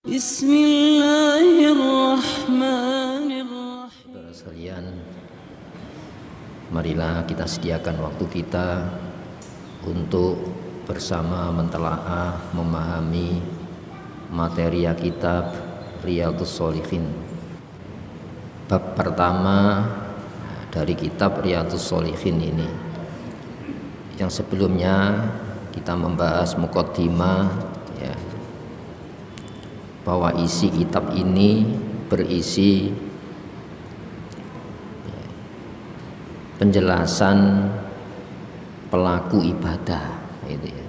Bismillahirrahmanirrahim. Saudara sekalian, marilah kita sediakan waktu kita untuk bersama mentelaah, memahami materi kitab Riyadhus Shalihin. Bab pertama dari kitab Riyadhus Shalihin ini. Yang sebelumnya kita membahas muqaddimah, ya, bahwa isi kitab ini berisi penjelasan pelaku ibadah, gitu ya.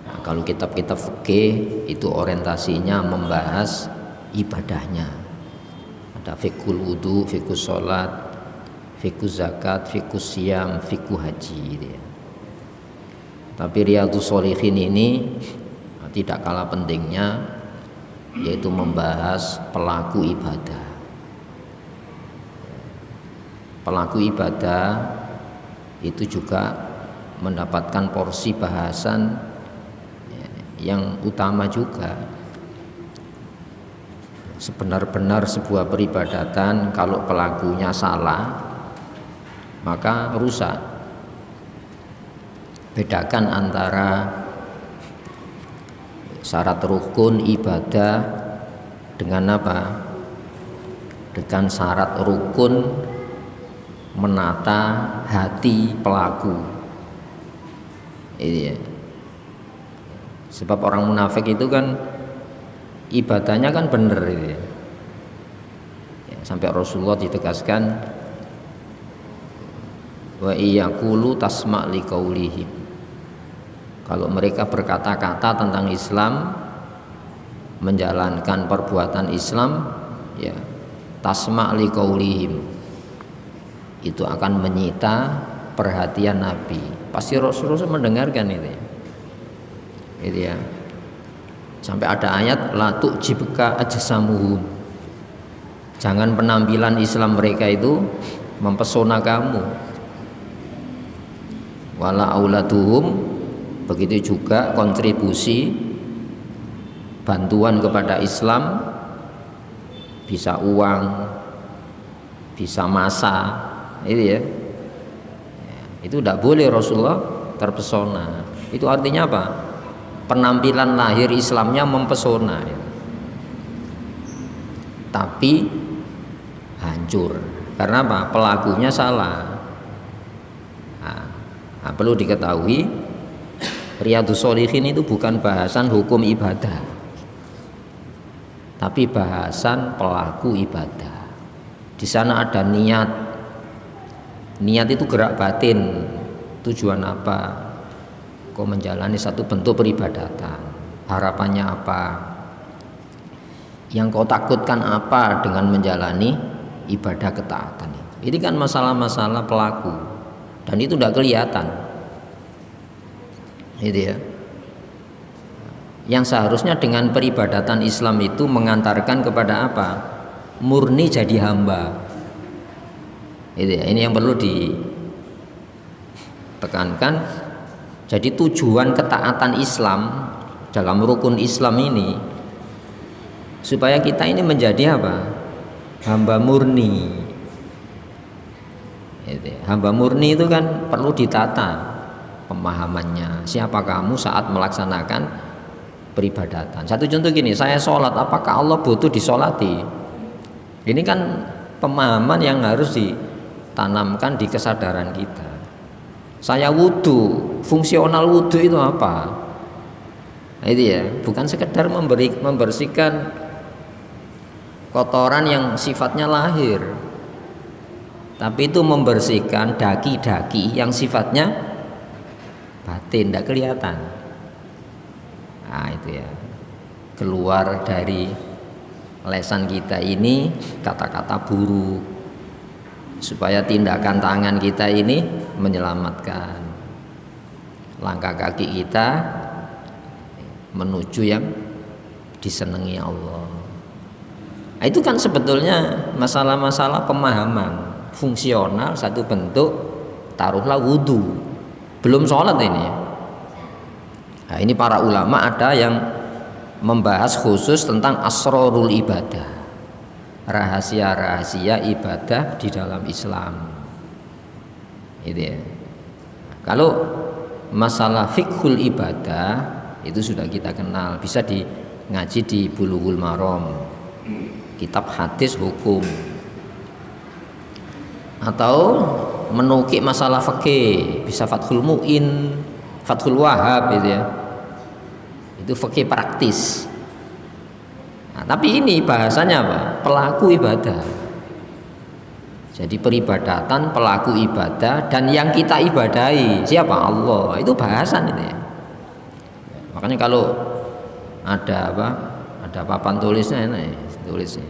Nah, kalau kitab-kitab fikih itu orientasinya membahas ibadahnya. Ada fikul wudu, fikul sholat, fikul zakat, fikul siyam, fikul haji, gitu ya. Tapi Riyadhus Shalihin ini tidak kalah pentingnya, yaitu membahas pelaku ibadah. Pelaku ibadah itu juga mendapatkan porsi bahasan yang utama juga. Sebenar-benar sebuah peribadatan kalau pelakunya salah maka rusak. Bedakan antara syarat rukun ibadah dengan apa? Dengan syarat rukun menata hati pelaku. Ini ya. Sebab orang munafik itu kan ibadahnya kan benar, gitu ya. Sampai Rasulullah ditegaskan, wa iyaqulu tasma' liqaulihim. Kalau mereka berkata-kata tentang Islam, menjalankan perbuatan Islam, ya, tasma' liqaulihim, itu akan menyita perhatian Nabi. Pasti Rasulullah mendengarkan itu ya. Gitu ya. Sampai ada ayat la tu'jibka ajsamuhum. Jangan penampilan Islam mereka itu mempesona kamu. Wala auladuhum, begitu juga kontribusi bantuan kepada Islam, bisa uang, bisa masa, itu ya. Itu tidak boleh Rasulullah terpesona. Itu artinya apa? Penampilan lahir Islamnya mempesona, ya. Tapi hancur karena apa? Pelakunya salah. Nah, perlu diketahui, Riyadhus Shalihin itu bukan bahasan hukum ibadah, tapi bahasan pelaku ibadah. Di sana ada niat. Niat itu gerak batin. Tujuan apa? Kau menjalani satu bentuk peribadatan. Harapannya apa? Yang kau takutkan apa dengan menjalani ibadah ketaatan itu? Ini kan masalah-masalah pelaku, dan itu tidak kelihatan. Itu ya. Yang seharusnya dengan peribadatan Islam itu mengantarkan kepada apa? Murni jadi hamba. Itu ya. Ini yang perlu ditekankan. Jadi tujuan ketaatan Islam dalam rukun Islam ini supaya kita ini menjadi apa? Hamba murni. Itu ya. Hamba murni itu kan perlu ditata pemahamannya. Siapa kamu saat melaksanakan peribadatan? Satu contoh gini, saya sholat, apakah Allah butuh disolati? Ini kan pemahaman yang harus ditanamkan di kesadaran kita. Saya wudhu, fungsional wudhu itu apa? Nah, itu ya, bukan sekedar membersihkan kotoran yang sifatnya lahir, tapi itu membersihkan daki-daki yang sifatnya batin, tidak kelihatan. Nah, itu ya, keluar dari lesan kita ini kata-kata buruk, supaya tindakan tangan kita ini menyelamatkan langkah kaki kita menuju yang disenangi Allah. Nah, itu kan sebetulnya masalah-masalah pemahaman fungsional satu bentuk, taruhlah wudhu, belum sholat ini. Nah, ini para ulama ada yang membahas khusus tentang asrarul ibadah, rahasia-rahasia ibadah di dalam Islam. Gitu ya. Kalau masalah fiqhul ibadah itu sudah kita kenal, bisa ngaji di Bulughul Maram, kitab hadis hukum, atau menukik masalah fikih bisa Fathul Mu'in, Fathul Wahhab gitu ya. Itu fikih praktis. Nah, tapi ini bahasanya apa? Pelaku ibadah. Jadi peribadatan, pelaku ibadah, dan yang kita ibadahi siapa? Allah. Itu bahasan ini. Makanya kalau ada apa? Ada papan tulisnya ini, tulisnya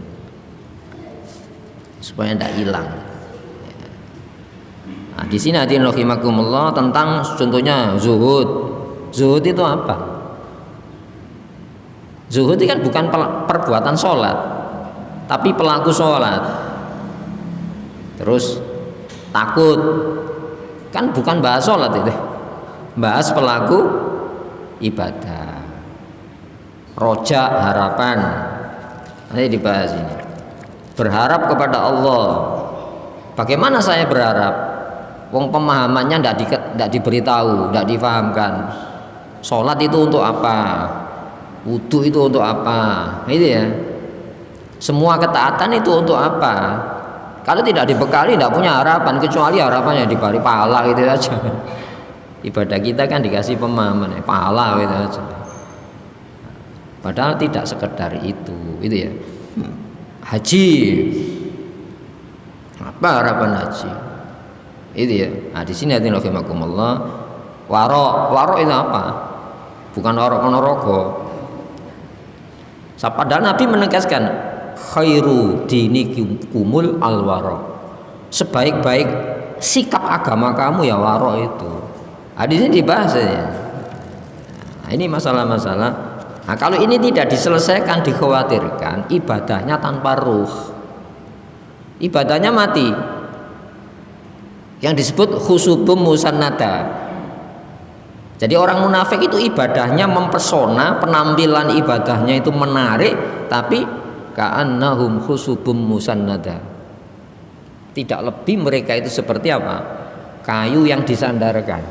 supaya tidak hilang. Nah, di sini hadirin rahimakumullah tentang contohnya zuhud. Zuhud itu apa? Zuhud itu kan bukan perbuatan sholat, tapi pelaku sholat. Terus takut, kan bukan bahas sholat itu, bahas pelaku ibadah. Roja, harapan, nanti dibahas ini. Berharap kepada Allah. Bagaimana saya berharap? Wong pemahamannya tidak diberitahu, tidak difahamkan. Sholat itu untuk apa? Wudu itu untuk apa? Itu ya. Semua ketaatan itu untuk apa? Kalau tidak dibekali, tidak punya harapan, kecuali harapannya diberi pahala gitu aja. Ibadah kita kan dikasih pemahaman, pahala gitu aja. Padahal tidak sekedar itu ya. Haji, apa harapan haji? Itu ya. Nah, di sini hadirin rahimakumullah, waro itu apa? Bukan waro ponorogo. Padahal Nabi menegaskan khairu dinikumul alwaro. Sebaik-baik sikap agama kamu ya waro itu. Nah, di sini dibahas ya. Nah, ini masalah-masalah. Nah, kalau ini tidak diselesaikan, dikhawatirkan ibadahnya tanpa ruh. Ibadahnya mati. Yang disebut khusubum musannada. Jadi orang munafik itu ibadahnya mempesona, penampilan ibadahnya itu menarik, tapi ka'annahum khusubum musannada. Tidak lebih mereka itu seperti apa? Kayu yang disandarkan.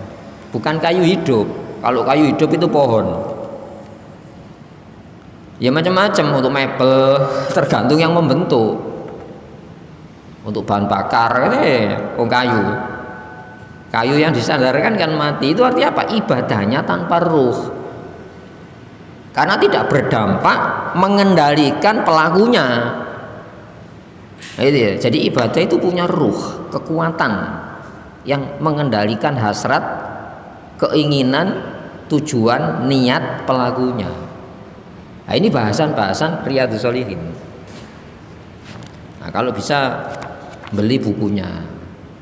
Bukan kayu hidup. Kalau kayu hidup itu pohon. Ya macam-macam, untuk mebel tergantung yang membentuk. Untuk bahan bakar ini kayu yang disandarkan kan mati. Itu artinya apa? Ibadahnya tanpa ruh, karena tidak berdampak mengendalikan pelakunya. Nah, itu ya. Jadi ibadah itu punya ruh, kekuatan yang mengendalikan hasrat, keinginan, tujuan, niat pelakunya. Nah, ini bahasan-bahasan Riyadhus Shalihin. Nah, kalau bisa beli bukunya,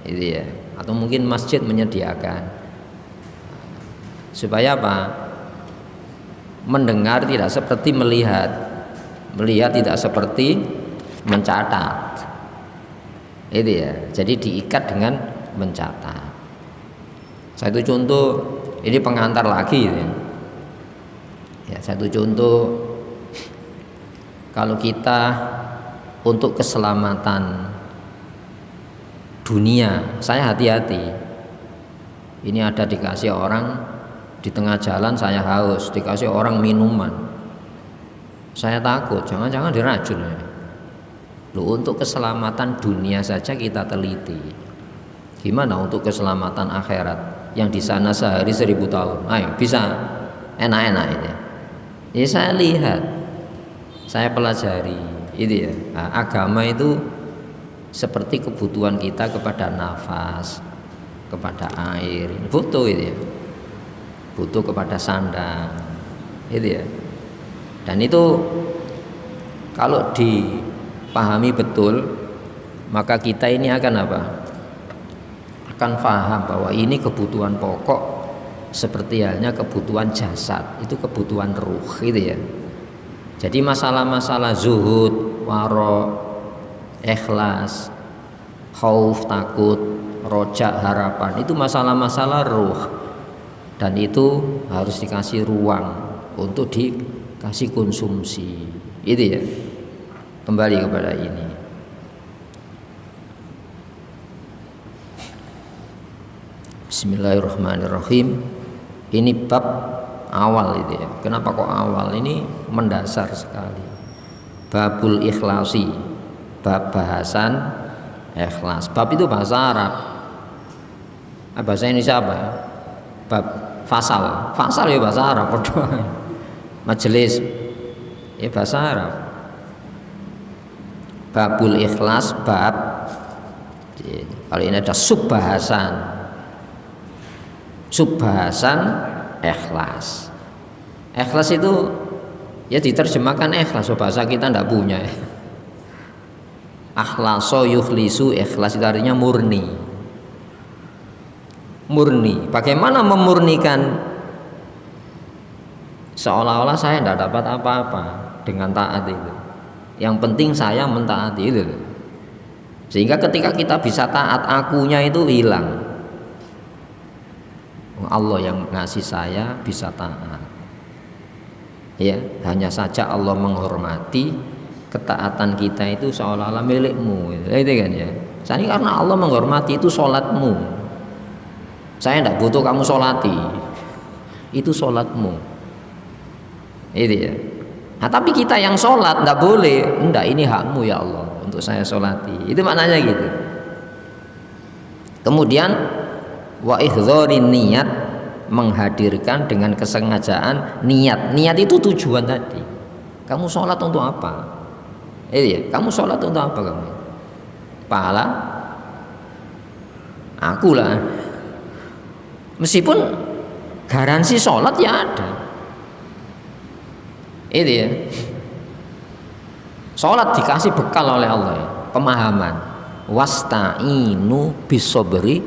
itu ya, atau mungkin masjid menyediakan, supaya apa? Mendengar tidak seperti melihat tidak seperti mencatat, itu ya. Jadi diikat dengan mencatat. Satu contoh, ini pengantar lagi, ya. Satu contoh, kalau kita untuk keselamatan dunia, saya hati-hati. Ini ada dikasih orang di tengah jalan, saya haus, dikasih orang minuman, saya takut, jangan-jangan diracun ya. Loh, untuk keselamatan dunia saja kita teliti, gimana untuk keselamatan akhirat yang di sana sehari 1000 tahun? Ayo, bisa enak-enak ini. Ya saya lihat, saya pelajari, itu ya. Nah, agama itu seperti kebutuhan kita kepada nafas, kepada air, butuh itu ya. Butuh kepada sandang, itu ya. Dan itu kalau dipahami betul, maka kita ini akan apa? Akan paham bahwa ini kebutuhan pokok, seperti halnya kebutuhan jasad, itu kebutuhan ruh, gitu ya. Jadi masalah-masalah zuhud, waro, ikhlas, khauf, takut, roja, harapan, itu masalah-masalah ruh, dan itu harus dikasih ruang untuk kasih konsumsi. Itu ya. Kembali kepada ini. Bismillahirrahmanirrahim. Ini bab awal itu ya. Kenapa kok awal? Ini mendasar sekali. Babul ikhlasi, bab bahasan ikhlas. Bab itu bahasa Arab. Bahasa Indonesia apa? Bab fasal. Fasal ya bahasa Arab. Majelis ya bahasa Arab. Babul ikhlas, bab. Kalau ini ada subbahasan. Subbahasan ikhlas. Ikhlas itu ya diterjemahkan ikhlas, bahasa kita ndak punya. Akhlaso yukhlisu, ikhlas itu artinya murni. Murni. Bagaimana memurnikan? Seolah-olah saya ndak dapat apa-apa dengan taat itu. Yang penting saya mentaati itu. Sehingga ketika kita bisa taat, akunya itu hilang. Allah yang ngasih saya bisa taat. Ya, hanya saja Allah menghormati ketaatan kita itu seolah-olah milikmu. Itu kan ya. Saya karena Allah menghormati itu sholatmu. Saya tidak butuh kamu sholati. Itu sholatmu. Itu ya. Nah, tapi kita yang sholat tidak boleh. Enggak, ini hakmu ya Allah untuk saya sholati. Itu maknanya gitu. Kemudian wa ihdharin niat, menghadirkan dengan kesengajaan niat. Niat itu tujuan tadi. Kamu sholat untuk apa? Ya, kamu sholat untuk apa kamu? Pahala? Aku lah. Meskipun garansi sholat ya ada. Itu ya. Sholat dikasih bekal oleh Allah ya. Pemahaman. Wasta'inu bisobri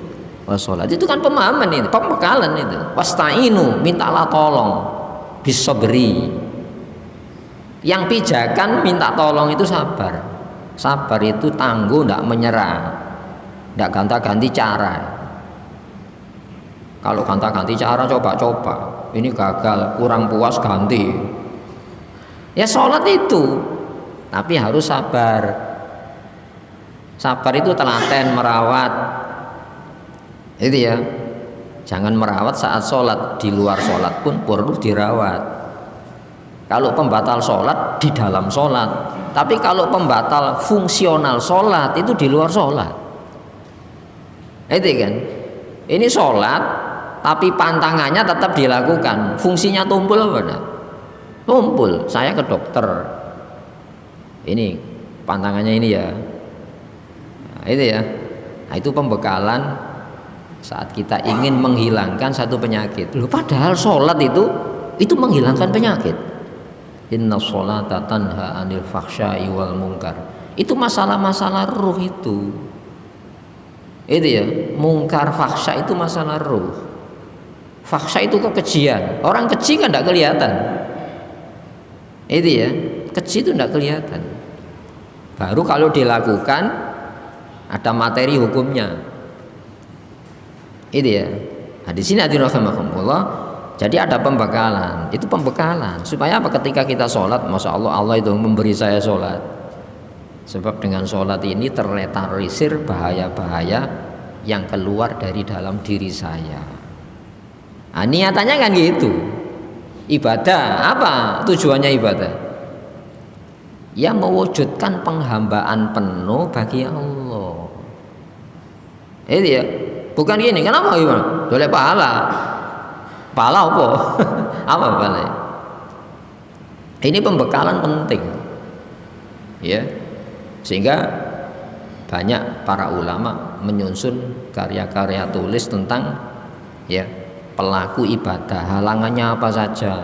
wassalat. Itu kan pemahaman ini, pembekalan itu. Wasta'inu, mintalah tolong. Bisobri. Yang pijakan minta tolong itu sabar. Sabar itu tangguh, tidak menyerah, tidak ganti-ganti cara. Kalau ganti-ganti cara, coba-coba, ini gagal, kurang puas, ganti. Ya sholat itu, tapi harus sabar. Sabar itu telaten, merawat. Itu ya. Jangan merawat saat sholat, di luar sholat pun perlu dirawat. Kalau pembatal sholat di dalam sholat, tapi kalau pembatal fungsional sholat itu di luar sholat. Itu kan. Ini sholat, tapi pantangannya tetap dilakukan. Fungsinya tumpul apa enggak? Tumpul. Saya ke dokter. Ini pantangannya ini ya. Nah, itu ya. Nah, itu pembekalan saat kita ingin menghilangkan satu penyakit. Loh, padahal sholat itu menghilangkan penyakit. Inna sholata tanha anil fakhsya'i wal munkar. Itu masalah-masalah ruh itu. Itu ya, mungkar fakhsya itu masalah ruh. Fakhsya itu kekejian. Orang keji kan tidak kelihatan. Itu ya, keji itu tidak kelihatan. Baru kalau dilakukan ada materi hukumnya. Itu ya. Nah, di sini hadirin rahimakumullah. Jadi ada pembekalan. Itu pembekalan supaya apa? Ketika kita sholat, masya Allah, Allah itu memberi saya sholat. Sebab dengan sholat ini terletarisir bahaya-bahaya yang keluar dari dalam diri saya. Nah, niatannya kan gitu. Ibadah apa tujuannya ibadah? Ya mewujudkan penghambaan penuh bagi Allah. Itu ya. Bukan gini, kenapa gimana? Boleh pahala. Pahala apa? Apa pahala? Ini pembekalan penting. Ya. Sehingga banyak para ulama menyusun karya-karya tulis tentang ya pelaku ibadah, halangannya apa saja,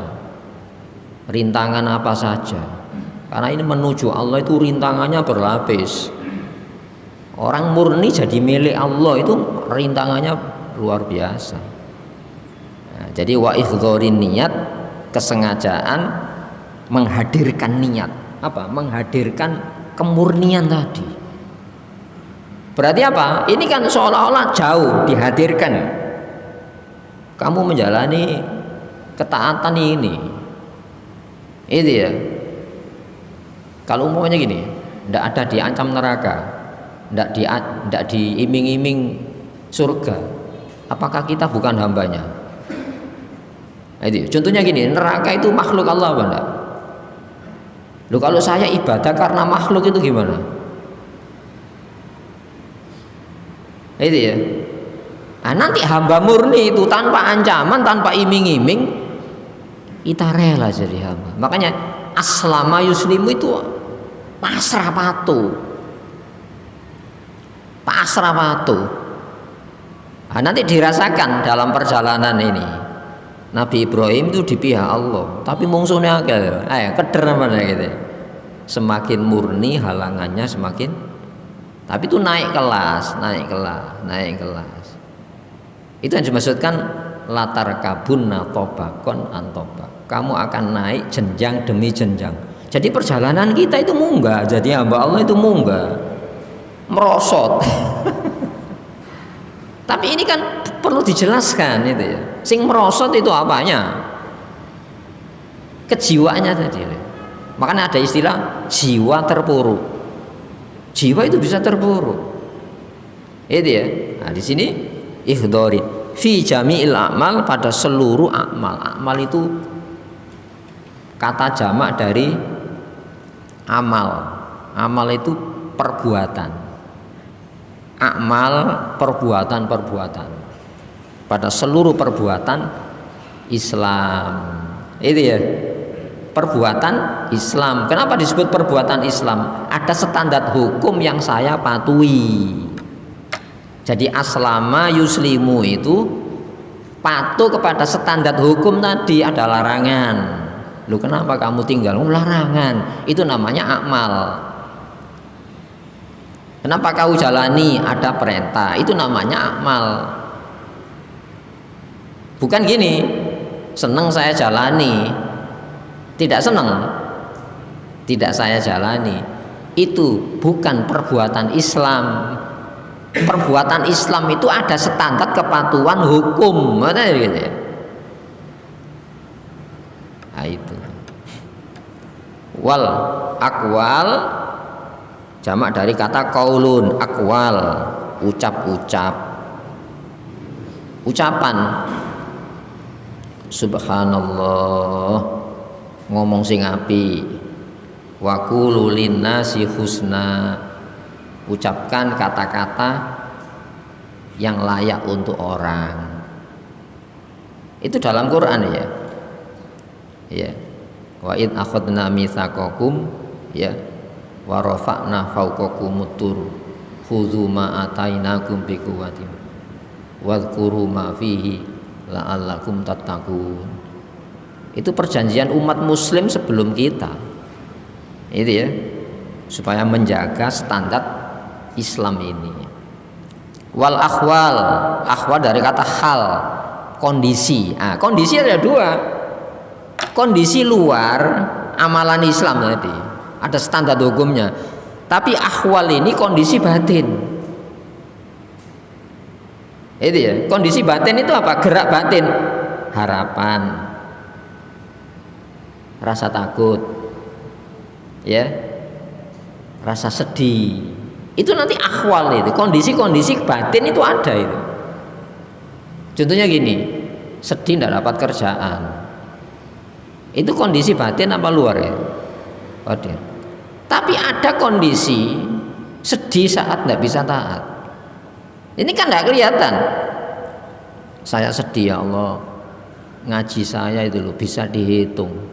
rintangan apa saja. Karena ini menuju Allah itu rintangannya berlapis. Orang murni jadi milik Allah itu rintangannya luar biasa. Nah, jadi wa ihdharin niat, kesengajaan menghadirkan niat. Apa? Menghadirkan kemurnian tadi. Berarti apa? Ini kan seolah-olah jauh dihadirkan. Kamu menjalani ketaatan ini. Itu ya. Kalau umpamanya gini, tidak ada diancam neraka, tidak diiming-iming surga, apakah kita bukan hambanya? Itu contohnya gini, neraka itu makhluk Allah apa enggak? Loh, kalau saya ibadah karena makhluk itu gimana? Itu ya. Nah, nanti hamba murni itu tanpa ancaman, tanpa iming-iming, kita rela jadi hamba. Makanya aslama yuslimu itu pasrah patuh. Pasrah patuh. Nah, nanti dirasakan dalam perjalanan ini. Nabi Ibrahim itu di pihak Allah, tapi mungsuhnya agak keder namanya gitu. Semakin murni halangannya semakin, tapi itu naik kelas. Itu yang dimaksudkan latar kabunna tobakon antobak. Kamu akan naik jenjang demi jenjang. Jadi perjalanan kita itu munggah. Jadi hamba Allah itu munggah, merosot. Tapi ini kan perlu dijelaskan itu ya. Sing merosot itu apanya? Kejiwaannya tadi. Makanya ada istilah jiwa terpuruk. Jiwa itu bisa terpuruk. Itu ya. Nah, di sini ihdori fi jami'il a'mal, pada seluruh amal. Amal itu kata jamak dari amal. Amal itu perbuatan. Amal perbuatan. Pada seluruh perbuatan Islam. Itu ya. Perbuatan Islam. Kenapa disebut perbuatan Islam? Ada standar hukum yang saya patuhi. Jadi aslama yuslimu itu patuh kepada standar hukum tadi, ada larangan. Loh, kenapa kamu tinggal? Larangan. Itu namanya amal. Kenapa kau jalani? Ada perintah. Itu namanya amal. Bukan gini, senang saya jalani, tidak senang, tidak saya jalani. Itu bukan perbuatan Islam. Perbuatan Islam itu ada standar kepatuhan hukum, gitu ya. Nah, itu. Wal akwal jamak dari kata qaulun, akwal ucap-ucap, ucapan. Subhanallah, ngomong sing api. Wa qulu linnasi husna, ucapkan kata-kata yang layak untuk orang. Itu dalam Quran ya. Ya. Wa id akhadna mitsaqakum ya wa rafa'na fawqakumut tur khudzu ma atainakum biquwwatin wadhkuru ma fihi la'allakum tattaqun. Itu perjanjian umat muslim sebelum kita. Itu ya. Supaya menjaga standar Islam ini. Wal akhwal, akhwal dari kata hal, kondisi. Nah, kondisi ada dua. Kondisi luar amalan Islam tadi, ada standar hukumnya. Tapi akhwal ini kondisi batin. Itu ya. Kondisi batin itu apa? Gerak batin, harapan, rasa takut, ya, rasa sedih. Itu nanti akhwal itu, kondisi-kondisi batin itu ada itu. Contohnya gini, sedih tidak dapat kerjaan, itu kondisi batin apa luar ya? Batin. Tapi ada kondisi sedih saat tidak bisa taat. Ini kan tidak kelihatan. Saya sedih ya Allah, ngaji saya itu loh bisa dihitung.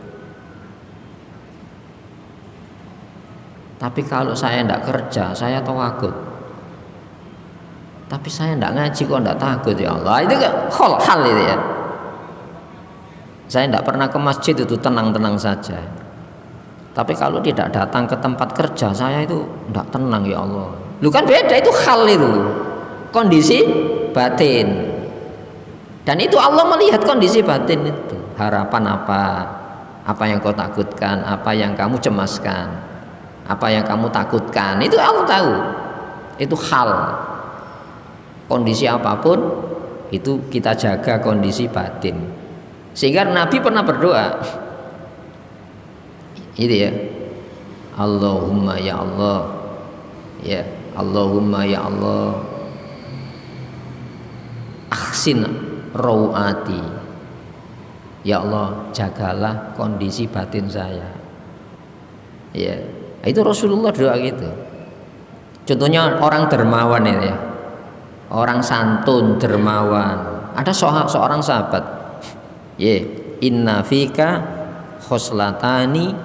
Tapi kalau saya tidak kerja, saya takut. Tapi saya tidak ngaji kok tidak takut ya Allah. Itu hal itu ya. Saya tidak pernah ke masjid itu tenang-tenang saja. Tapi kalau tidak datang ke tempat kerja, saya itu tidak tenang ya Allah. Lu kan beda, itu hal itu. Kondisi batin. Dan itu Allah melihat kondisi batin itu. Harapan apa yang kau takutkan, apa yang kamu cemaskan, apa yang kamu takutkan, itu Allah tahu. Itu hal. Kondisi apapun itu kita jaga kondisi batin. Sehingga Nabi pernah berdoa, Itu ya. Allahumma ya Allah. Ya, Allahumma ya Allah. Ahsin rawati. Ya Allah, jagalah kondisi batin saya. Ya, itu Rasulullah doa gitu. Contohnya orang dermawan ini ya. Orang santun, dermawan. Ada seorang sahabat. Ya, inna fika khoslatani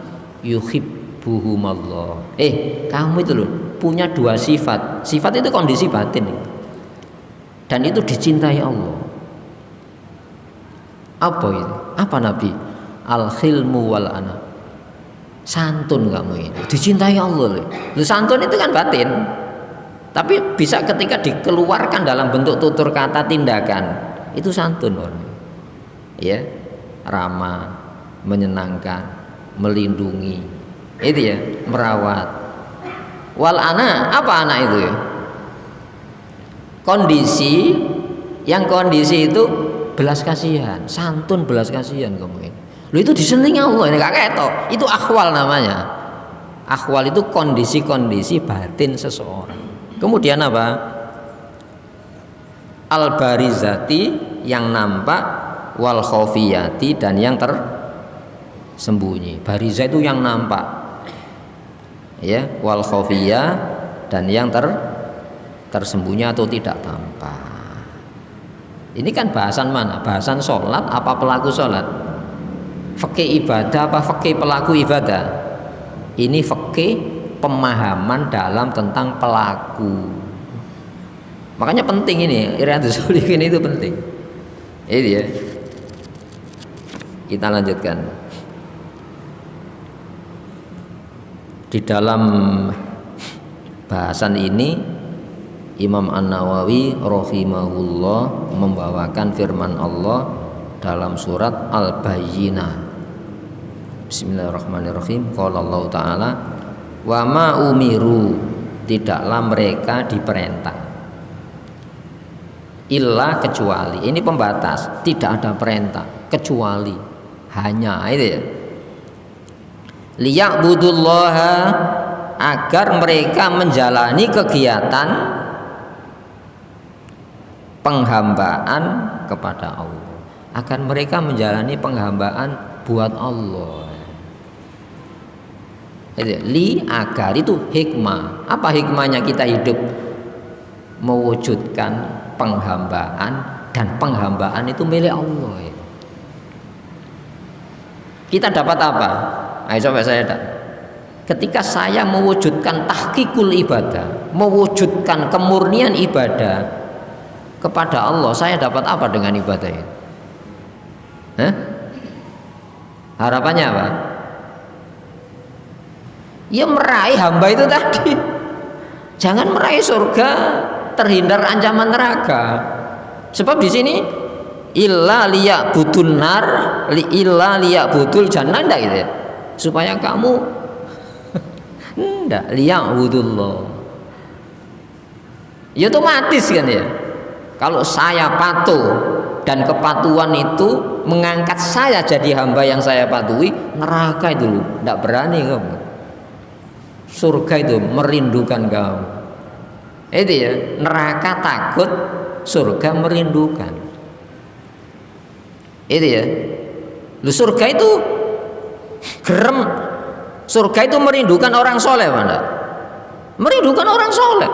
yuhibbuhumallah. Kamu itu loh punya dua sifat. Sifat itu kondisi batin. Dan itu dicintai Allah. Apa itu? Apa Nabi? Al-khilmu wal ana. Santun kamu ini. Dicintai Allah loh. Santun itu kan batin. Tapi bisa ketika dikeluarkan dalam bentuk tutur kata tindakan, itu santun orang. Ya, ramah, menyenangkan, melindungi, itu ya, merawat. Wal ana, apa anak itu ya? Kondisi itu belas kasihan, santun belas kasihan kamu ini. Lu itu disenangi Allah ini, gak ketok. Itu akhwal namanya. Akhwal itu kondisi-kondisi batin seseorang. Kemudian apa? Al-barizati yang nampak, wal khofiyati dan yang tersembunyi. Bariza itu yang nampak, ya, wal khofiyah dan yang tersembunyi atau tidak tampak. Ini kan bahasan mana? Bahasan sholat apa pelaku sholat? Fikih ibadah apa fikih pelaku ibadah? Ini fikih pemahaman dalam tentang pelaku. Makanya penting ini, Riyadhus Shalihin itu penting. Ini ya. Kita lanjutkan. Di dalam bahasan ini Imam An-Nawawi rahimahullah membawakan firman Allah dalam surat Al-Bayyinah. Bismillahirrahmanirrahim. Qala Allah Ta'ala, wa ma umiru, tidaklah mereka diperintah, illa kecuali, ini pembatas, tidak ada perintah kecuali, hanya itu ya, liya'budullaha, agar mereka menjalani kegiatan penghambaan kepada Allah, agar mereka menjalani penghambaan buat Allah. Li, agar, itu hikmah. Apa hikmahnya kita hidup? Mewujudkan penghambaan, dan penghambaan itu milik Allah. Kita dapat apa? Ayo coba saya ketika saya mewujudkan tahqiqul ibadah, mewujudkan kemurnian ibadah kepada Allah, saya dapat apa dengan ibadah itu? Harapannya apa? Ya meraih hamba itu tadi. Jangan meraih surga, terhindar ancaman neraka. Sebab di sini illa liya'budun nar, illa liya'budul jannah, enggak gitu ya. Supaya kamu enggak liya'budullah. Ya otomatis kan ya. Kalau saya patuh dan kepatuhan itu mengangkat saya jadi hamba yang saya patuhi, neraka itu loh, enggak berani kamu. Surga itu merindukan kamu. Itu ya, neraka takut, surga merindukan. Itu ya. Lu surga itu gerem. Surga itu merindukan orang soleh, mana? Merindukan orang soleh.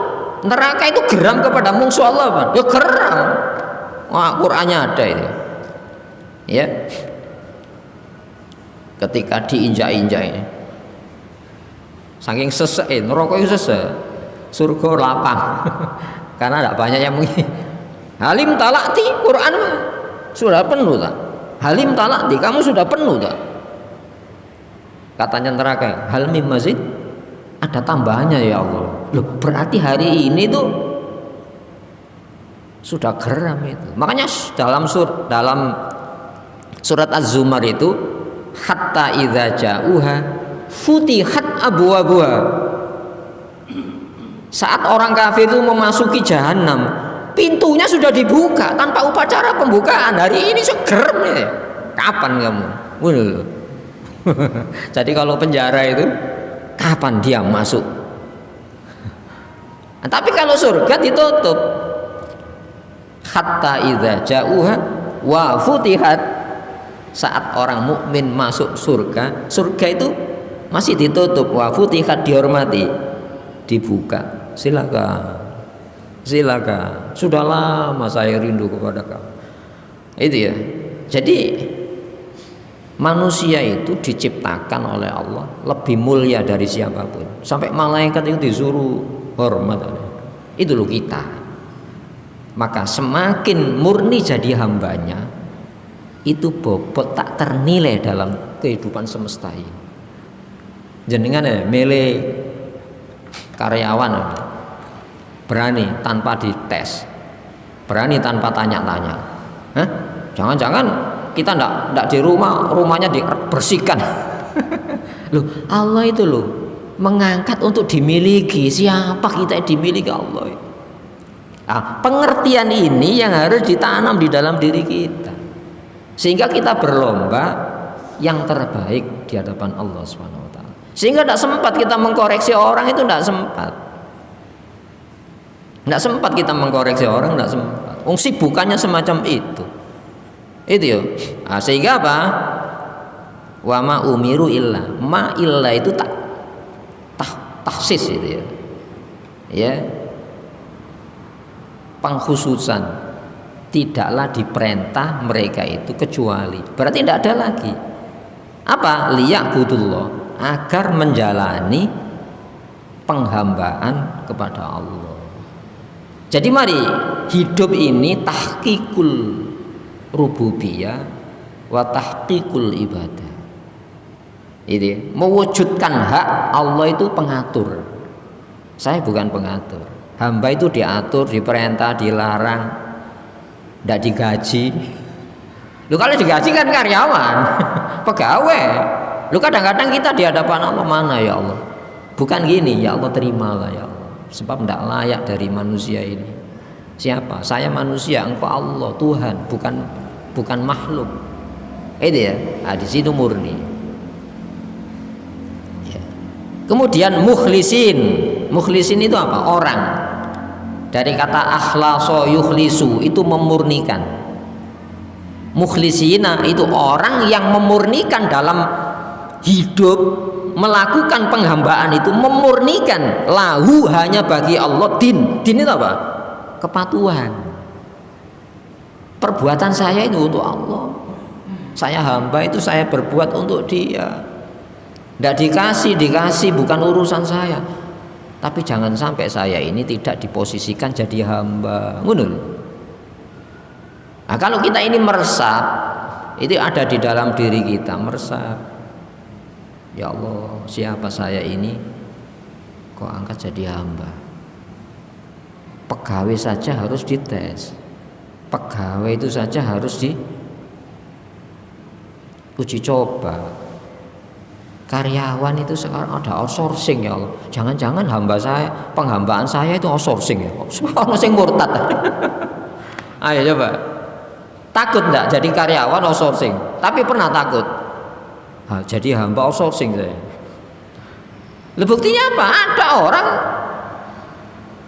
Neraka itu geram kepada musuh Allah, mana? Ya geram. Wah, Qur'annya ada itu. Ya. Ketika diinjak-injak, saking sesek, neraka itu sesek, surga lapang. Karena tidak banyak yang mengikuti. Halim talakti, Quran sudah penuh tak? Halim talakti, kamu sudah penuh tak? Katanya neraka, hal mim mazid, ada tambahannya ya Allah. Loh, berarti hari ini tuh sudah geram itu. Makanya dalam surat Az-Zumar itu, hatta idza ja'uha futihat abwabuha. Saat orang kafir itu memasuki jahanam, pintunya sudah dibuka tanpa upacara pembukaan. Hari ini segerem ya. Kapan kamu? Jadi kalau penjara itu kapan dia masuk? Nah, tapi kalau surga ditutup. Hatta idza ja'uha wa futihat. Saat orang mukmin masuk surga, surga itu masih ditutup, wa futihat, dihormati, dibuka. Silakan. Silakan. Sudah lama saya rindu kepada kamu. Itu ya. Jadi manusia itu diciptakan oleh Allah lebih mulia dari siapapun. Sampai malaikat itu disuruh hormat. Itu loh kita. Maka semakin murni jadi hambanya, itu bobot tak ternilai dalam kehidupan semesta ini. Jenengan ya milih karyawan berani tanpa dites, berani tanpa tanya-tanya. Hah? Jangan-jangan kita ndak di rumahnya dibersihkan. Loh, Allah itu loh mengangkat untuk dimiliki. Siapa kita yang dimiliki Allah? Nah, pengertian ini yang harus ditanam di dalam diri kita, sehingga kita berlomba yang terbaik di hadapan Allah Subhanahu wa taala. Sehingga tidak sempat kita mengkoreksi orang, itu tidak sempat. Tidak sempat kita mengkoreksi orang, tidak sempat. Sibukannya semacam itu. Itu ya. Nah, sehingga apa? Wa ma umiru illa. Ma illa itu taksis itu ya. Ya. Pengkhususan. Tidaklah diperintah mereka itu kecuali. Berarti tidak ada lagi. Apa? Liya'budullah, agar menjalani penghambaan kepada Allah. Jadi mari hidup ini tahqiqul rububiyah wa tahqiqul ibadah. Ini mewujudkan hak Allah itu pengatur. Saya bukan pengatur. Hamba itu diatur, diperintah, dilarang, tidak digaji. Lu kalau digaji kan karyawan, pegawai. Lu kadang-kadang kita di hadapan Allah, mana ya Allah? Bukan gini, ya Allah terimalah ya Allah. Sebab tidak layak dari manusia ini. Siapa? Saya manusia, engkau Allah, Tuhan, bukan makhluk. Itu ya. Nah, di situ murni. Ya. Kemudian mukhlisin. Mukhlisin itu apa? Orang. Dari kata akhlaso yukhlisu, itu memurnikan. Mukhlisina itu orang yang memurnikan dalam hidup, melakukan penghambaan itu, memurnikan lahu hanya bagi Allah, din itu apa? Kepatuhan. Perbuatan saya itu untuk Allah, saya hamba itu saya berbuat untuk Dia. Tidak dikasih bukan urusan saya. Tapi jangan sampai saya ini tidak diposisikan jadi hamba. Nah, kalau kita ini meresap, itu ada di dalam diri kita, meresap. Ya Allah, siapa saya ini kok angkat jadi hamba? Pegawai saja harus dites. Pegawai itu saja harus diuji coba. Karyawan itu sekarang ada outsourcing ya Allah. Jangan-jangan hamba saya, penghambaan saya itu outsourcing ya. Orang sing murtad. Ayo coba. Takut enggak jadi karyawan outsourcing? Tapi pernah takut. Jadi hamba outsourcing saya. Buktinya apa? Ada orang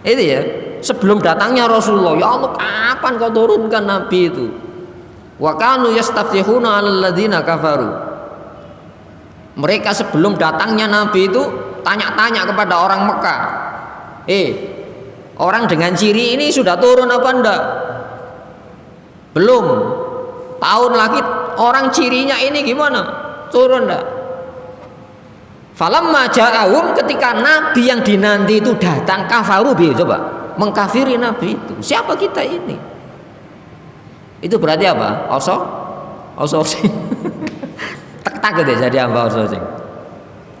itu ya, sebelum datangnya Rasulullah, ya Allah kapan kau turunkan Nabi itu? Wa kanu yastaftihuna 'alal ladzina kafaru. Mereka sebelum datangnya Nabi itu tanya-tanya kepada orang Mekah. Orang dengan ciri ini sudah turun apa enggak? Belum. Tahun lagi orang cirinya ini gimana? Turun enggak? Falamma ja'ahum, ketika Nabi yang dinanti itu datang, kafaru bi, coba mengkafiri Nabi itu. Siapa kita ini? Itu berarti apa? Outsourcing. Takut ya jadi hamba outsourcing.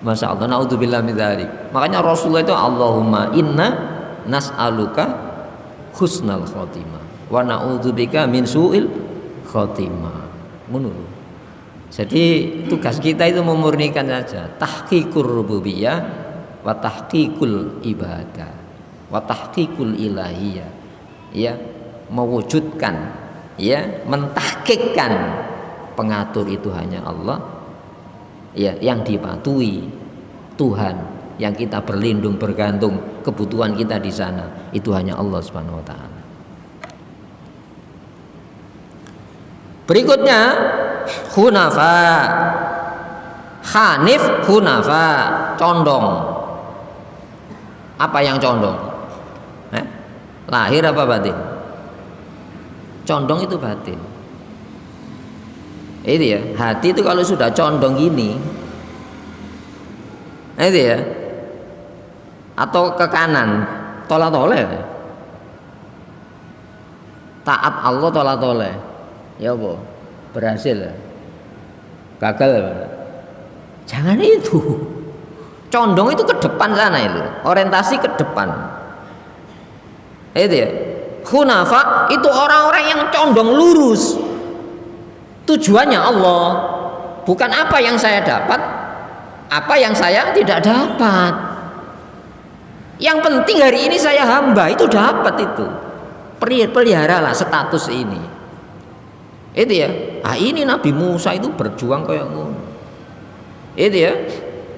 Masya Allah, naudzubillah min dzalik. Makanya Rasulullah itu Allahumma inna nas'aluka husnal khotimah wa na'udzubika min su'il khotimah. Menurut. Jadi tugas kita itu memurnikan saja tahqiqur rububiyah wa tahqiqul ibadah wa tahqiqul ilahiyah. Ya, mewujudkan, ya, mentahqiqkan pengatur itu hanya Allah. ya, yang dipatuhi Tuhan, yang kita berlindung bergantung kebutuhan kita di sana itu hanya Allah Subhanahu wa taala. Berikutnya hunafa. Hanif, hunafa, condong. Apa yang condong? Lahir apa batin? Condong itu batin. Itu ya, hati itu kalau sudah condong gini, itu ya, atau ke kanan, tola-tole, taat Allah tola-tole, ya apa? Berhasil, gagal, jangan itu. Condong itu ke depan sana itu, orientasi ke depan. Itu ya, hunafa itu orang-orang yang condong lurus. Tujuannya Allah, bukan apa yang saya dapat, apa yang saya tidak dapat. Yang penting hari ini saya hamba, itu dapat itu. Peliharalah status ini. Itu ya. Ah, ini Nabi Musa itu berjuang kayak ngono. Itu ya.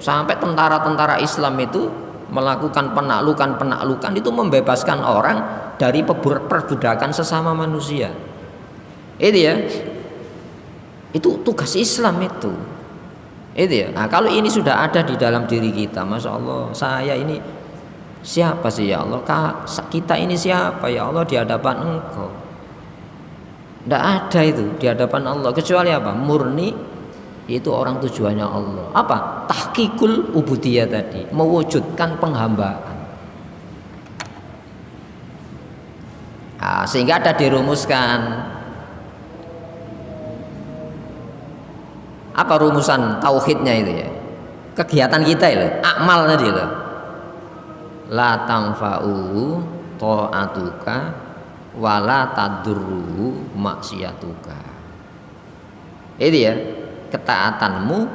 Sampai tentara-tentara Islam itu melakukan penaklukan itu membebaskan orang dari perbudakan sesama manusia. Itu ya. Itu tugas Islam itu ya. Nah, kalau ini sudah ada di dalam diri kita, masya Allah, saya ini siapa sih ya Allah? Kita ini siapa ya Allah di hadapan Engkau? Tidak ada itu di hadapan Allah kecuali apa? Murni itu orang tujuannya Allah. Apa? Tahqiqul ubudiyah tadi, mewujudkan penghambaan. Nah, sehingga ada dirumuskan. Apa rumusan tauhidnya itu ya? Kegiatan kita itu, amal tadi loh. La tanfa'u ta'atuka wala tadurru maksiatuka. Itu ya, ketaatanmu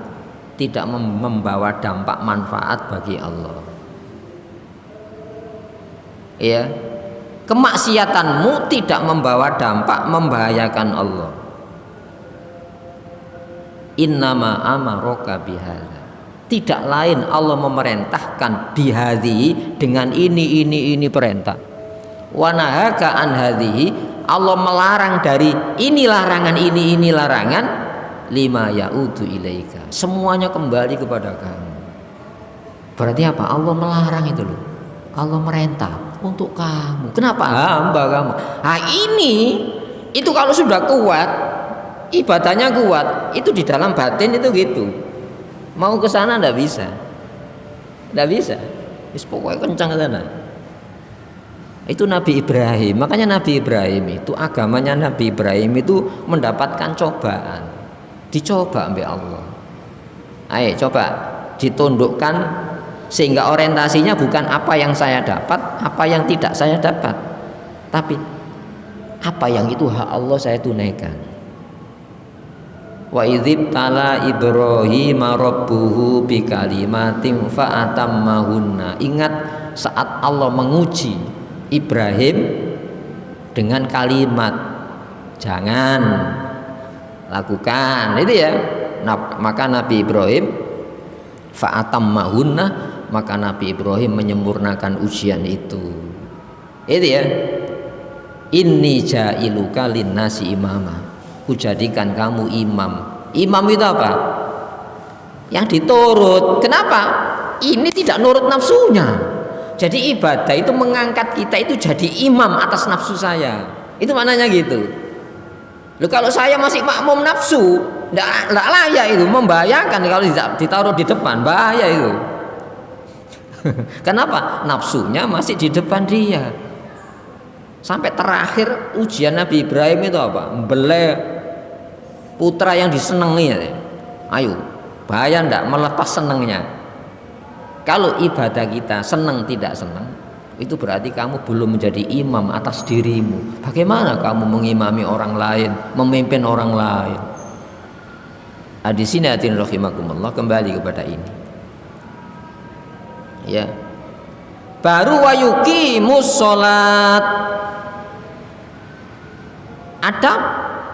tidak membawa dampak manfaat bagi Allah. Ya, kemaksiatanmu tidak membawa dampak membahayakan Allah. Innama amaraka bihadza. Tidak lain Allah memerintahkan bihadzi dengan ini perintah. Wa nahaka an hadhihi, Allah melarang dari ini larangan ini larangan, lima yaudu ilaika. Semuanya kembali kepada kamu. Berarti apa? Allah melarang itu loh. Allah merintah untuk kamu. Kenapa? Hamba kamu. Nah, ini itu kalau sudah kuat, ibadahnya kuat, itu di dalam batin itu gitu. Mau ke sana ndak bisa. Ndak bisa. Wis pokoknya kencang ke sana. Itu Nabi Ibrahim. Makanya Nabi Ibrahim itu, agamanya Nabi Ibrahim itu mendapatkan cobaan. Dicoba oleh Allah. Ayo coba ditundukkan sehingga orientasinya bukan apa yang saya dapat, apa yang tidak saya dapat, tapi apa yang itu hak Allah saya tunaikan. Wa idzib tala Ibrahim rabbuhu bikalimatin fa'atammahunna. Ingat saat Allah menguji Ibrahim dengan kalimat, jangan lakukan itu ya. Nah, maka Nabi Ibrahim fa'atammahunna, maka Nabi Ibrahim menyempurnakan ujian itu. Itu ya. Inni ja'iluka linnasi imama. Kujadikan kamu imam. Imam itu apa? Yang diturut. Kenapa? Ini tidak nurut nafsunya. Jadi ibadah itu mengangkat kita itu jadi imam atas nafsu saya. Itu maknanya gitu. Loh, kalau saya masih makmum nafsu, enggak layak itu, membahayakan kalau ditaruh di depan, bahaya itu. Kenapa? Nafsunya masih di depan dia. Sampai terakhir ujian Nabi Ibrahim itu apa? Membelai putra yang disenangi. Ayo, bahaya ndak melepas senangnya. Kalau ibadah kita senang tidak senang, itu berarti kamu belum menjadi imam atas dirimu. Bagaimana kamu mengimami orang lain, memimpin orang lain? Nah, di sini hadirin rahimakumullah, kembali kepada ini. Ya. Baru wayuqimus sholat. Ada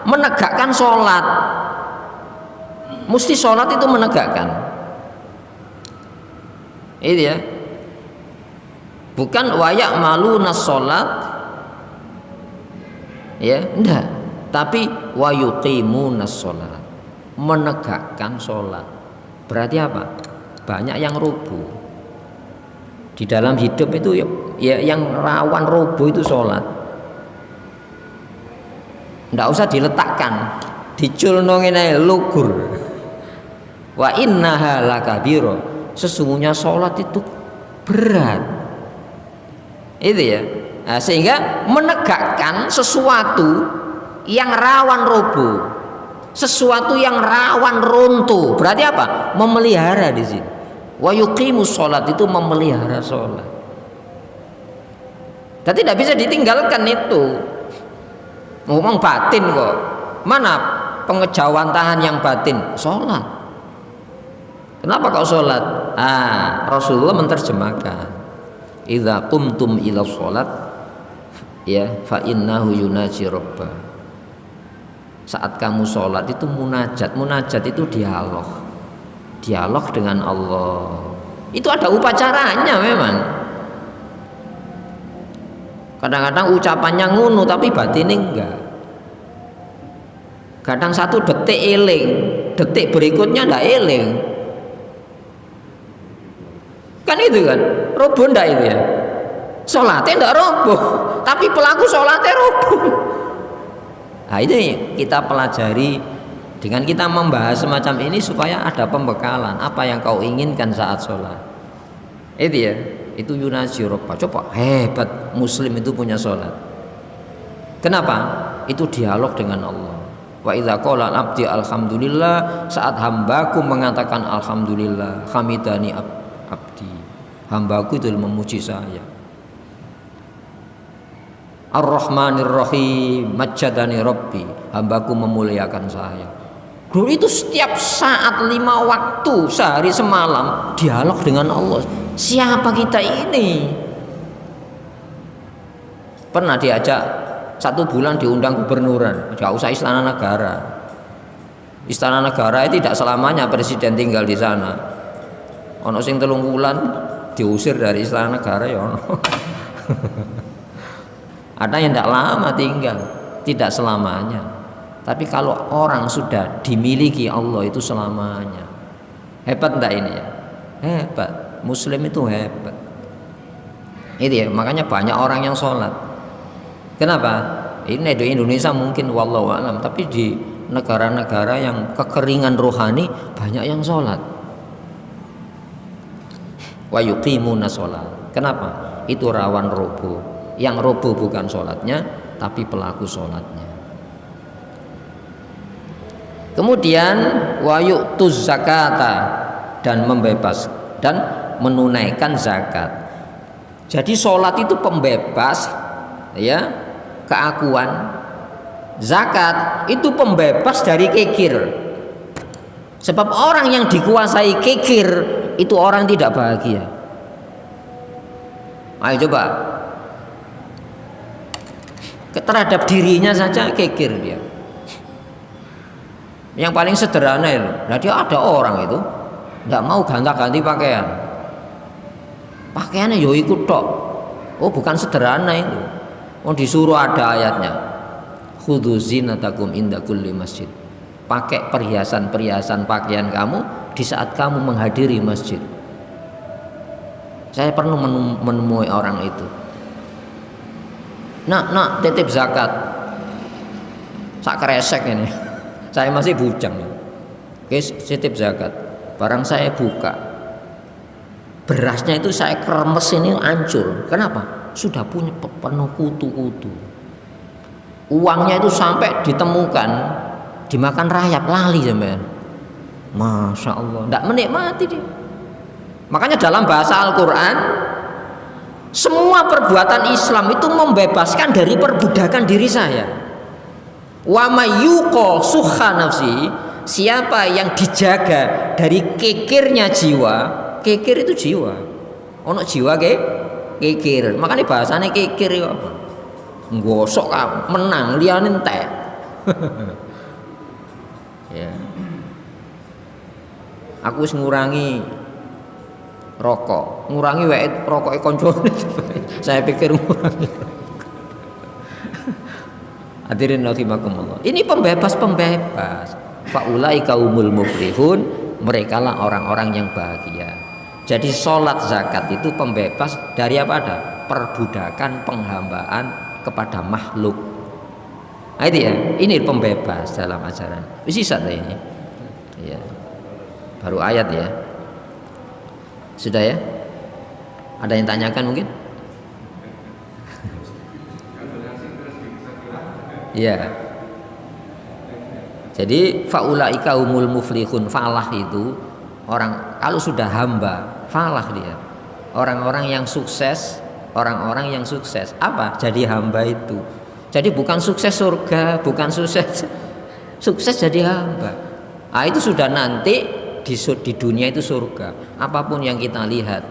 menegakkan sholat. Mesti sholat itu menegakkan. Itu ya. Bukan wayak malu sholat, ya, enggak. Tapi wayuqimuna sholat, menegakkan sholat. Berarti apa? Banyak yang rubuh di dalam hidup itu, ya yang rawan rubuh itu sholat. Enggak usah diletakkan, diculno ngene lugur. Wa innaha lakabira, sesungguhnya sholat itu berat. Itu ya. Nah, sehingga menegakkan sesuatu yang rawan roboh, sesuatu yang rawan runtuh. Berarti apa? Memelihara di sini. Wa yuqimus sholat itu memelihara sholat. Dan tidak bisa ditinggalkan itu. Ngomong batin kok. Mana pengejawantahan yang batin? Sholat. Kenapa kau sholat? Rasulullah menerjemahkan, idza qumtum ila sholat, ya, fa innahu yunaji rabbah. Saat kamu sholat itu munajat. Munajat itu dialog, dialog dengan Allah. Itu ada upacaranya memang. Kadang-kadang ucapannya ngunu tapi batinnya enggak. Kadang 1 detik eling, detik berikutnya ndak eling. Kan itu kan, roboh ndak itu ya? Sholatnya ndak roboh, tapi pelaku sholatnya roboh. Nah ini kita pelajari dengan kita membahas semacam ini supaya ada pembekalan apa yang kau inginkan saat sholat. Itu ya, itu yunaji rabbah. Coba hebat muslim itu punya sholat. Kenapa? Itu dialog dengan Allah. Wa idza qala al-abdi alhamdulillah, saat hambaku mengatakan alhamdulillah, hamidani abdi, hambaku itu memuji saya. Ar-Rahmanir Rahim, majjadani Rabbi, hambaku memuliakan saya. Dulu itu setiap saat 5 waktu sehari semalam dialog dengan Allah. Siapa kita ini? Pernah diajak 1 bulan diundang gubernuran, gak usah istana negara. Istana negara itu tidak selamanya presiden tinggal di sana. Ono sing 3 bulan diusir dari istana negara ya ono. Ada yang tidak lama tinggal, tidak selamanya. Tapi kalau orang sudah dimiliki Allah itu selamanya. Hebat enggak ini ya? Hebat. Muslim itu hebat. Itu ya, makanya banyak orang yang sholat. Kenapa? Ini di Indonesia mungkin wallahu alam, tapi di negara-negara yang kekeringan rohani banyak yang sholat. Wa yuqimuna sholat. Kenapa? Itu rawan roboh. Yang roboh bukan sholatnya, tapi pelaku sholatnya. Kemudian wa yu'tuz zakata, dan membebas dan menunaikan zakat. Jadi sholat itu pembebas, ya, keakuan. Zakat itu pembebas dari kikir. Sebab orang yang dikuasai kikir itu orang tidak bahagia. Ayo coba, terhadap dirinya saja kikir dia. Yang paling sederhana itu, nah dia ada orang itu tidak mau ganti pakaian. Pakaiannya yo ikut tok. Oh bukan sederhana itu. Oh disuruh ada ayatnya. Khudzu zinatakum inda kulli masjid. Pakai perhiasan-perhiasan pakaian kamu di saat kamu menghadiri masjid. Saya pernah menemui orang itu. Nak titip zakat. Sak kresek ini. Saya masih bujang. Oke, titip zakat. Barang saya buka, berasnya itu saya kremes ini hancur. Kenapa? Sudah punya penuh kutu-kutu. Uangnya itu sampai ditemukan dimakan rayap, lali sampean. Masya Allah, tidak menikmati dia. Makanya dalam bahasa Al-Quran, semua perbuatan Islam itu membebaskan dari perbudakan diri saya. Wa mayyuqa sukha nafsi, siapa yang dijaga dari kikirnya jiwa. Kikir itu jiwa. Ono jiwa kikir. Makanya bahasanya kikir ya. Nggosok menang liyane entek. Ya. Aku wis ngurangi rokok, ngurangi wae rokoke kancane. Saya pikir ngurangi. Hadirin rahimakumullah. Ini pembebas. Faulaika humul muflihun, merekalah orang-orang yang bahagia. Jadi sholat zakat itu pembebas dari apa ada? Perbudakan, penghambaan kepada makhluk. Nah, itu ya, ini pembebas dalam ajaran. Bisa ini. Ya. Baru ayat ya. Sudah ya? Ada yang tanyakan mungkin? Ya. Jadi faulaika humul muflihun, falah itu orang kalau sudah hamba, falah dia. Orang-orang yang sukses, orang-orang yang sukses. Apa? Jadi hamba itu. Jadi bukan sukses surga, bukan sukses jadi hamba. Ah itu sudah nanti di dunia itu surga. Apapun yang kita lihat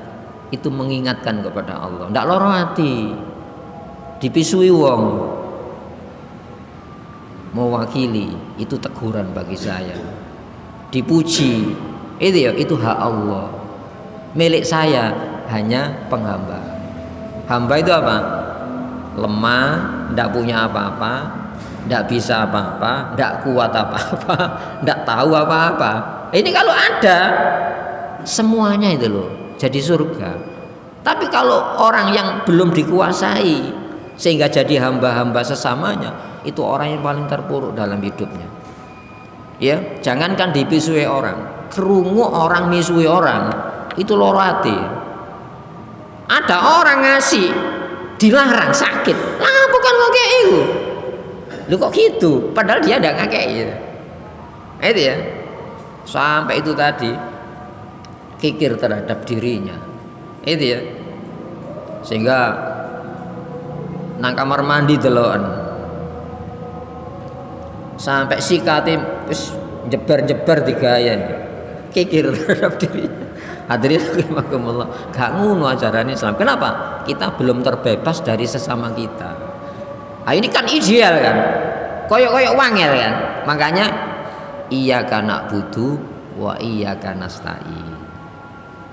itu mengingatkan kepada Allah. Ndak loro hati. Dipisui wong mewakili itu teguran bagi saya. Dipuji itu hak Allah. Milik saya hanya penghamba. Hamba itu apa? Lemah, ndak punya apa-apa, ndak bisa apa-apa, ndak kuat apa-apa, ndak tahu apa-apa. Ini kalau ada semuanya itu loh jadi surga. Tapi kalau orang yang belum dikuasai sehingga jadi hamba-hamba sesamanya, itu orang yang paling terpuruk dalam hidupnya. Ya, jangankan dipisui orang, kerungu orang misui orang itu loro hati. Ada orang ngasih dilarang sakit, lah bukan ngakei itu. Lu kok gitu? Padahal dia tidak ngakei. Itu ya. Sampai itu tadi kikir terhadap dirinya. Itu ya. Sehingga nang kamar mandi deloken sampai sikate wis jebar-jebar digaya kikir terhadap dirinya. Hadirin rahimakumullah, gak ngono ajaran Islam. Kenapa? Kita belum terbebas dari sesama kita. Nah, ini kan ideal kan, koyok-koyok wangel kan. Makanya iyyaka na'budu wa iyyaka nasta'in.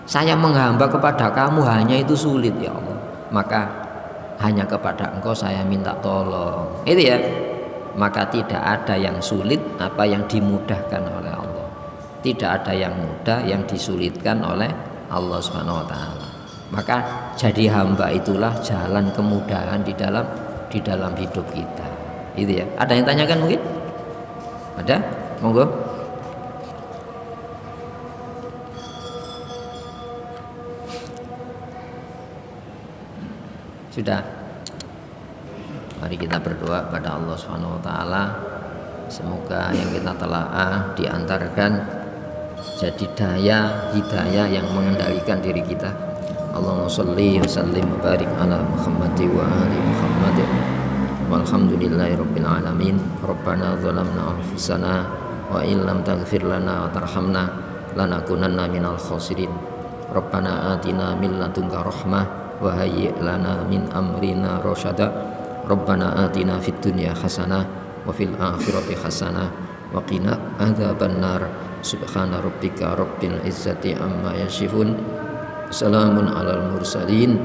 Saya menghamba kepada kamu hanya itu sulit ya Allah. Maka hanya kepada Engkau saya minta tolong. Itu ya. Maka tidak ada yang sulit apa yang dimudahkan oleh Allah. Tidak ada yang mudah yang disulitkan oleh Allah Subhanahu wa taala. Maka jadi hamba itulah jalan kemudahan di dalam hidup kita. Itu ya. Ada yang tanyakan mungkin? Ada? Monggo. Sudah. Mari kita berdoa pada Allah Subhanahu wa taala. Semoga yang kita telaah diantarkan jadi daya hidayah yang mengendalikan diri kita. Allahumma sholli wa sallim wa barik ala Muhammad wa ali Muhammad. Walhamdulillahirabbil alamin. Rabbana zalamna anfusana wa illam taghfir lana wa tarhamna lanakunanna minal khasirin. Rabbana atina min ladunka rahmah wa hayyi' lana min amrina rasyada. Rabbana atina fid dunya hasanah wa fil akhirati hasanah wa qina adzabannar. Subhana rabbika rabbil izzati amma yasifun. Salamun alal mursalin.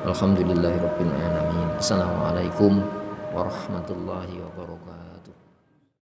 Alhamdulillahi rabbil alamin. Assalamualaikum warahmatullahi wabarakatuh.